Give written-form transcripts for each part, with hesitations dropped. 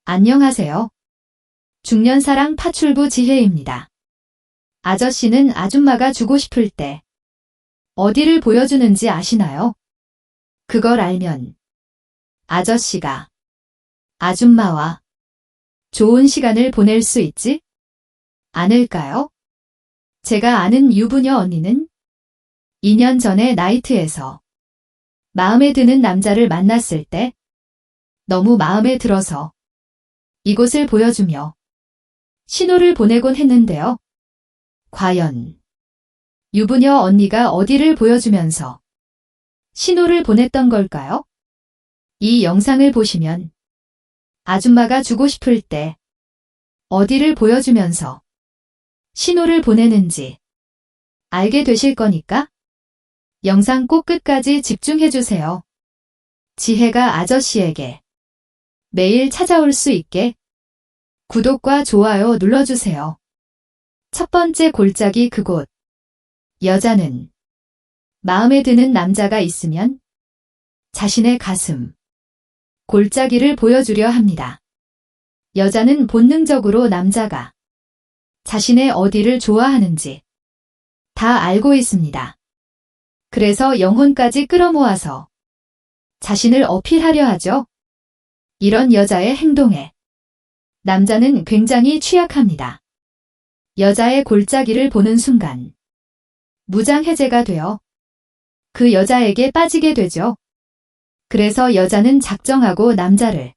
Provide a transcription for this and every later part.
안녕하세요. 중년사랑 파출부 지혜입니다. 아저씨는 아줌마가 주고 싶을 때 어디를 보여주는지 아시나요? 그걸 알면 아저씨가 아줌마와 좋은 시간을 보낼 수 있지 않을까요? 제가 아는 유부녀 언니는 2년 전에 나이트에서 마음에 드는 남자를 만났을 때 너무 마음에 들어서 이곳을 보여주며 신호를 보내곤 했는데요. 과연 유부녀 언니가 어디를 보여주면서 신호를 보냈던 걸까요? 이 영상을 보시면 아줌마가 주고 싶을 때 어디를 보여주면서 신호를 보내는지 알게 되실 거니까 영상 꼭 끝까지 집중해주세요. 지혜가 아저씨에게 매일 찾아올 수 있게 구독과 좋아요 눌러주세요. 첫 번째 골짜기 그곳. 여자는 마음에 드는 남자가 있으면 자신의 가슴, 골짜기를 보여주려 합니다. 여자는 본능적으로 남자가 자신의 어디를 좋아하는지 다 알고 있습니다. 그래서 영혼까지 끌어모아서 자신을 어필하려 하죠. 이런 여자의 행동에 남자는 굉장히 취약합니다. 여자의 골짜기를 보는 순간 무장해제가 되어 그 여자에게 빠지게 되죠. 그래서 여자는 작정하고 남자를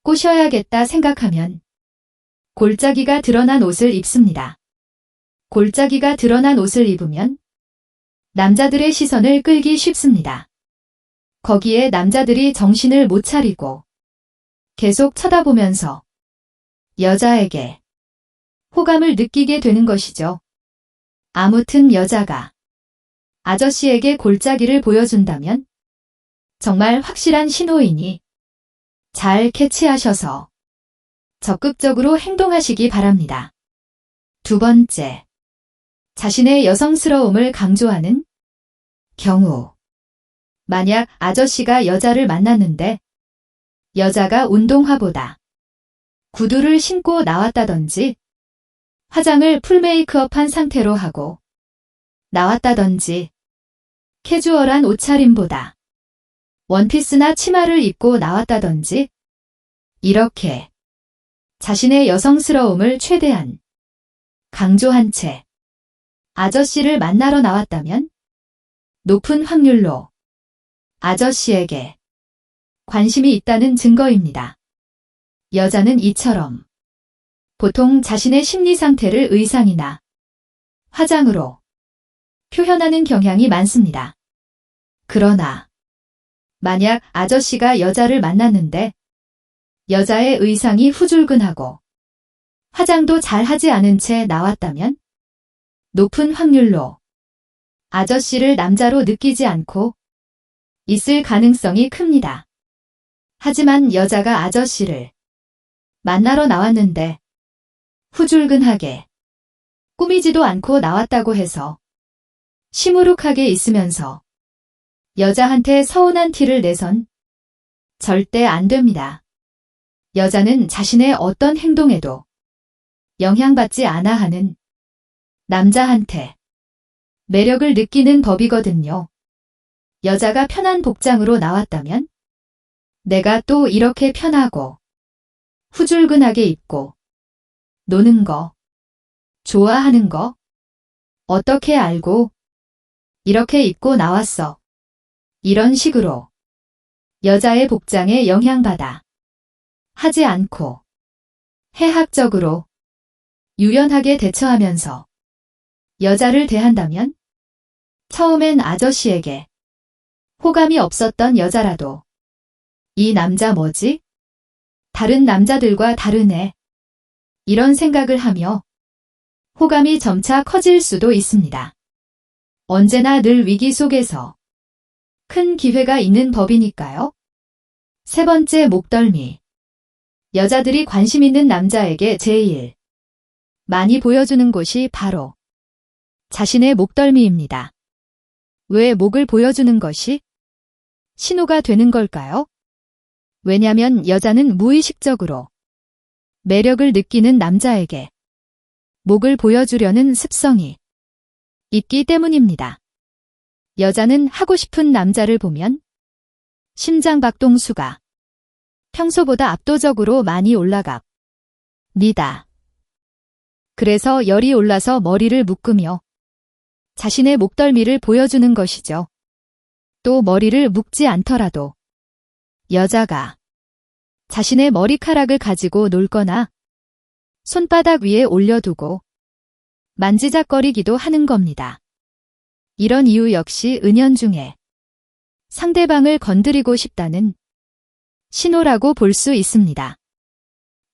꼬셔야겠다 생각하면 골짜기가 드러난 옷을 입습니다. 골짜기가 드러난 옷을 입으면 남자들의 시선을 끌기 쉽습니다. 거기에 남자들이 정신을 못 차리고 계속 쳐다보면서 여자에게 호감을 느끼게 되는 것이죠. 아무튼 여자가 아저씨에게 골짜기를 보여준다면 정말 확실한 신호이니 잘 캐치하셔서 적극적으로 행동하시기 바랍니다. 두 번째, 자신의 여성스러움을 강조하는 경우. 만약 아저씨가 여자를 만났는데 여자가 운동화보다 구두를 신고 나왔다든지 화장을 풀 메이크업한 상태로 하고 나왔다든지 캐주얼한 옷차림보다 원피스나 치마를 입고 나왔다든지 이렇게 자신의 여성스러움을 최대한 강조한 채 아저씨를 만나러 나왔다면 높은 확률로 아저씨에게 관심이 있다는 증거입니다. 여자는 이처럼 보통 자신의 심리 상태를 의상이나 화장으로 표현하는 경향이 많습니다. 그러나 만약 아저씨가 여자를 만났는데 여자의 의상이 후줄근하고 화장도 잘 하지 않은 채 나왔다면 높은 확률로 아저씨를 남자로 느끼지 않고 있을 가능성이 큽니다. 하지만 여자가 아저씨를 만나러 나왔는데 후줄근하게 꾸미지도 않고 나왔다고 해서 시무룩하게 있으면서 여자한테 서운한 티를 내선 절대 안 됩니다. 여자는 자신의 어떤 행동에도 영향받지 않아 하는 남자한테 매력을 느끼는 법이거든요. 여자가 편한 복장으로 나왔다면 내가 또 이렇게 편하고 후줄근하게 입고 노는 거, 좋아하는 거 어떻게 알고 이렇게 입고 나왔어. 이런 식으로 여자의 복장에 영향받아 하지 않고 해학적으로 유연하게 대처하면서 여자를 대한다면 처음엔 아저씨에게 호감이 없었던 여자라도 이 남자 뭐지? 다른 남자들과 다르네. 이런 생각을 하며 호감이 점차 커질 수도 있습니다. 언제나 늘 위기 속에서 큰 기회가 있는 법이니까요. 세 번째 목덜미. 여자들이 관심 있는 남자에게 제일 많이 보여주는 곳이 바로 자신의 목덜미입니다. 왜 목을 보여주는 것이 신호가 되는 걸까요? 왜냐면 여자는 무의식적으로 매력을 느끼는 남자에게 목을 보여주려는 습성이 있기 때문입니다. 여자는 하고 싶은 남자를 보면 심장박동수가 평소보다 압도적으로 많이 올라갑니다. 그래서 열이 올라서 머리를 묶으며 자신의 목덜미를 보여주는 것이죠. 또 머리를 묶지 않더라도 여자가 자신의 머리카락을 가지고 놀거나 손바닥 위에 올려두고 만지작거리기도 하는 겁니다. 이런 이유 역시 은연중에 상대방을 건드리고 싶다는 신호라고 볼 수 있습니다.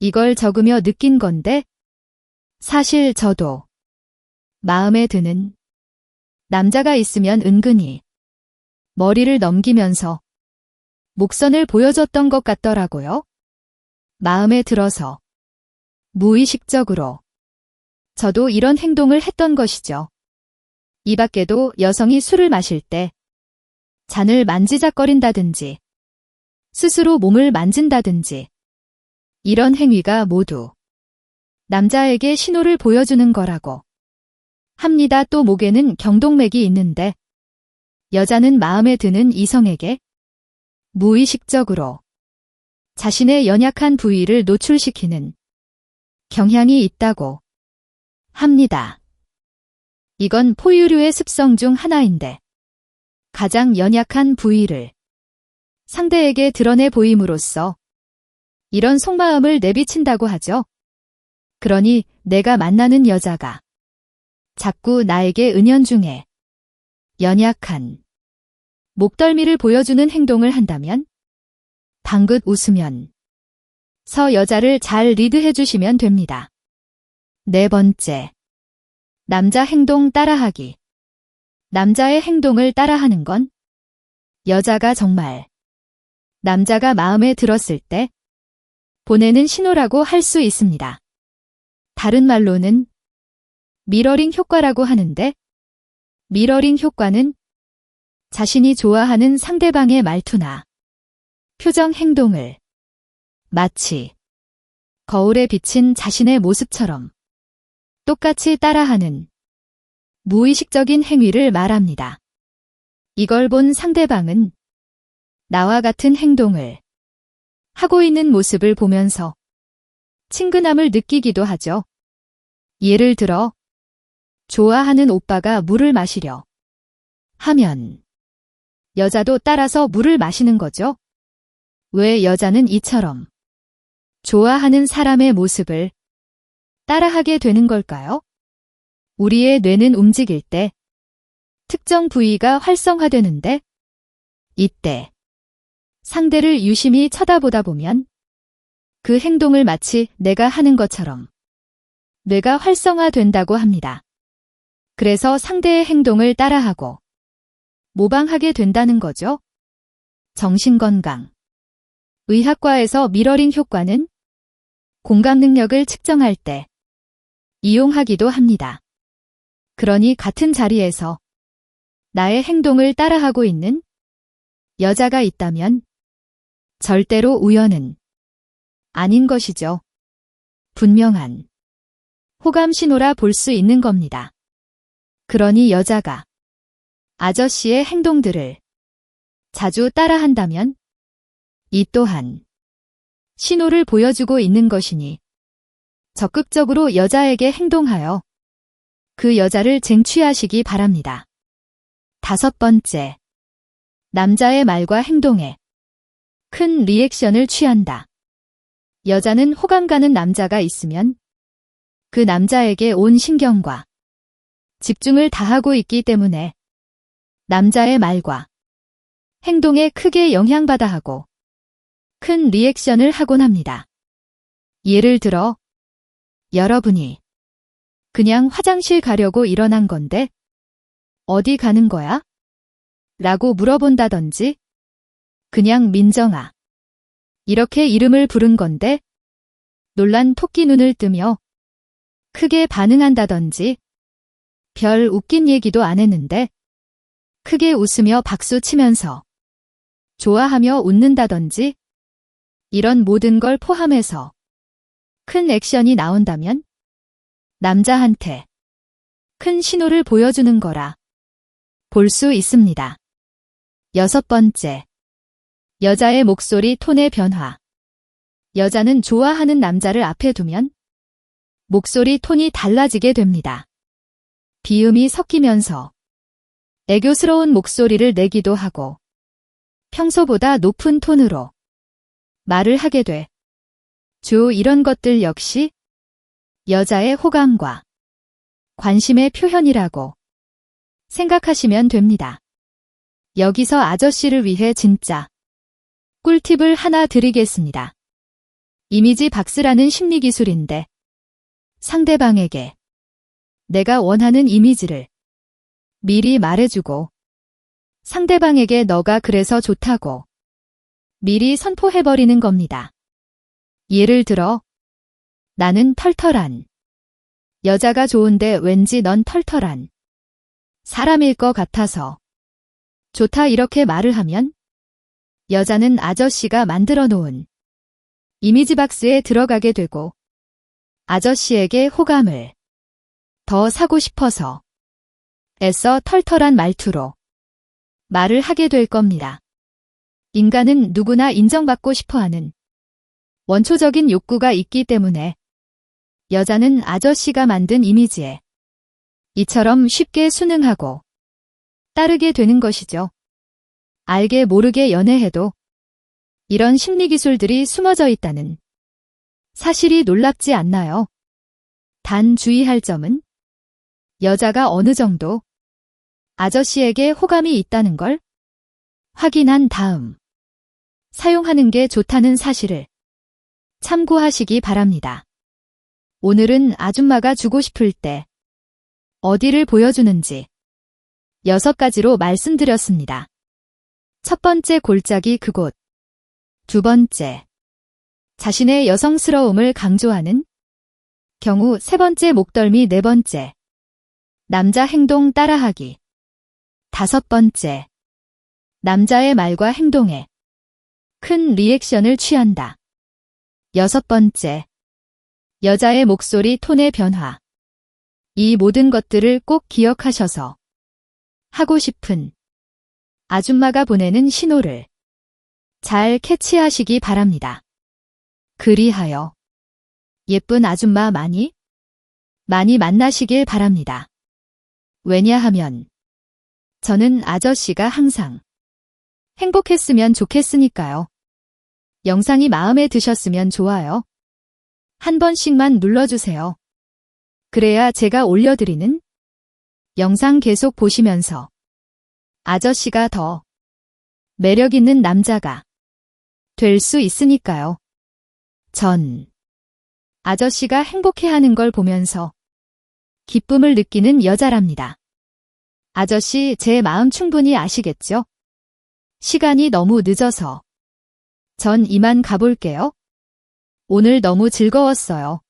이걸 적으며 느낀 건데 사실 저도 마음에 드는 남자가 있으면 은근히 머리를 넘기면서 목선을 보여줬던 것 같더라고요. 마음에 들어서 무의식적으로 저도 이런 행동을 했던 것이죠. 이 밖에도 여성이 술을 마실 때 잔을 만지작거린다든지 스스로 몸을 만진다든지 이런 행위가 모두 남자에게 신호를 보여주는 거라고 합니다. 또 목에는 경동맥이 있는데 여자는 마음에 드는 이성에게 무의식적으로 자신의 연약한 부위를 노출시키는 경향이 있다고 합니다. 이건 포유류의 습성 중 하나인데 가장 연약한 부위를 상대에게 드러내 보임으로써 이런 속마음을 내비친다고 하죠. 그러니 내가 만나는 여자가 자꾸 나에게 은연중에 연약한 목덜미를 보여주는 행동을 한다면 방긋 웃으면 서 여자를 잘 리드해 주시면 됩니다. 네 번째, 남자 행동 따라하기. 남자의 행동을 따라하는 건 여자가 정말 남자가 마음에 들었을 때 보내는 신호라고 할 수 있습니다. 다른 말로는 미러링 효과라고 하는데 미러링 효과는 자신이 좋아하는 상대방의 말투나 표정 행동을 마치 거울에 비친 자신의 모습처럼 똑같이 따라하는 무의식적인 행위를 말합니다. 이걸 본 상대방은 나와 같은 행동을 하고 있는 모습을 보면서 친근함을 느끼기도 하죠. 예를 들어 좋아하는 오빠가 물을 마시려 하면 여자도 따라서 물을 마시는 거죠. 왜 여자는 이처럼 좋아하는 사람의 모습을 따라하게 되는 걸까요? 우리의 뇌는 움직일 때 특정 부위가 활성화되는데 이때 상대를 유심히 쳐다보다 보면 그 행동을 마치 내가 하는 것처럼 뇌가 활성화된다고 합니다. 그래서 상대의 행동을 따라하고 모방하게 된다는 거죠. 정신건강 의학과에서 미러링 효과는 공감 능력을 측정할 때 이용하기도 합니다. 그러니 같은 자리에서 나의 행동을 따라하고 있는 여자가 있다면 절대로 우연은 아닌 것이죠. 분명한 호감 신호라 볼 수 있는 겁니다. 그러니 여자가 아저씨의 행동들을 자주 따라한다면 이 또한 신호를 보여주고 있는 것이니 적극적으로 여자에게 행동하여 그 여자를 쟁취하시기 바랍니다. 다섯 번째, 남자의 말과 행동에 큰 리액션을 취한다. 여자는 호감 가는 남자가 있으면 그 남자에게 온 신경과 집중을 다하고 있기 때문에 남자의 말과 행동에 크게 영향받아 하고 큰 리액션을 하곤 합니다. 예를 들어 여러분이 그냥 화장실 가려고 일어난 건데 어디 가는 거야? 라고 물어본다든지 그냥 민정아 이렇게 이름을 부른 건데 놀란 토끼 눈을 뜨며 크게 반응한다든지 별 웃긴 얘기도 안 했는데 크게 웃으며 박수 치면서 좋아하며 웃는다든지 이런 모든 걸 포함해서 큰 액션이 나온다면 남자한테 큰 신호를 보여주는 거라 볼 수 있습니다. 6번째. 여자의 목소리 톤의 변화. 여자는 좋아하는 남자를 앞에 두면 목소리 톤이 달라지게 됩니다. 비음이 섞이면서 애교스러운 목소리를 내기도 하고 평소보다 높은 톤으로 말을 하게 돼. 이런 것들 역시 여자의 호감과 관심의 표현이라고 생각하시면 됩니다. 여기서 아저씨를 위해 진짜 꿀팁을 하나 드리겠습니다. 이미지 박스라는 심리 기술인데 상대방에게 내가 원하는 이미지를 미리 말해주고 상대방에게 너가 그래서 좋다고 미리 선포해버리는 겁니다. 예를 들어 나는 털털한 여자가 좋은데 왠지 넌 털털한 사람일 것 같아서 좋다 이렇게 말을 하면 여자는 아저씨가 만들어 놓은 이미지 박스에 들어가게 되고 아저씨에게 호감을 더 사고 싶어서 애써 털털한 말투로 말을 하게 될 겁니다. 인간은 누구나 인정받고 싶어하는 원초적인 욕구가 있기 때문에 여자는 아저씨가 만든 이미지에 이처럼 쉽게 순응하고 따르게 되는 것이죠. 알게 모르게 연애해도 이런 심리 기술들이 숨어져 있다는 사실이 놀랍지 않나요? 단 주의할 점은 여자가 어느 정도 아저씨에게 호감이 있다는 걸 확인한 다음 사용하는 게 좋다는 사실을 참고하시기 바랍니다. 오늘은 아줌마가 주고 싶을 때 어디를 보여주는지 6가지로 말씀드렸습니다. 첫 번째 골짜기 그곳. 두 번째, 자신의 여성스러움을 강조하는 경우. 세 번째 목덜미. 네 번째, 남자 행동 따라하기. 다섯 번째, 남자의 말과 행동에 큰 리액션을 취한다. 여섯 번째, 여자의 목소리 톤의 변화. 이 모든 것들을 꼭 기억하셔서 하고 싶은 아줌마가 보내는 신호를 잘 캐치하시기 바랍니다. 그리하여 예쁜 아줌마 많이 만나시길 바랍니다. 왜냐하면 저는 아저씨가 항상 행복했으면 좋겠으니까요. 영상이 마음에 드셨으면 좋아요 한 번씩만 눌러주세요. 그래야 제가 올려드리는 영상 계속 보시면서 아저씨가 더 매력있는 남자가 될 수 있으니까요. 전 아저씨가 행복해하는 걸 보면서 기쁨을 느끼는 여자랍니다. 아저씨 제 마음 충분히 아시겠죠? 시간이 너무 늦어서 전 이만 가볼게요. 오늘 너무 즐거웠어요.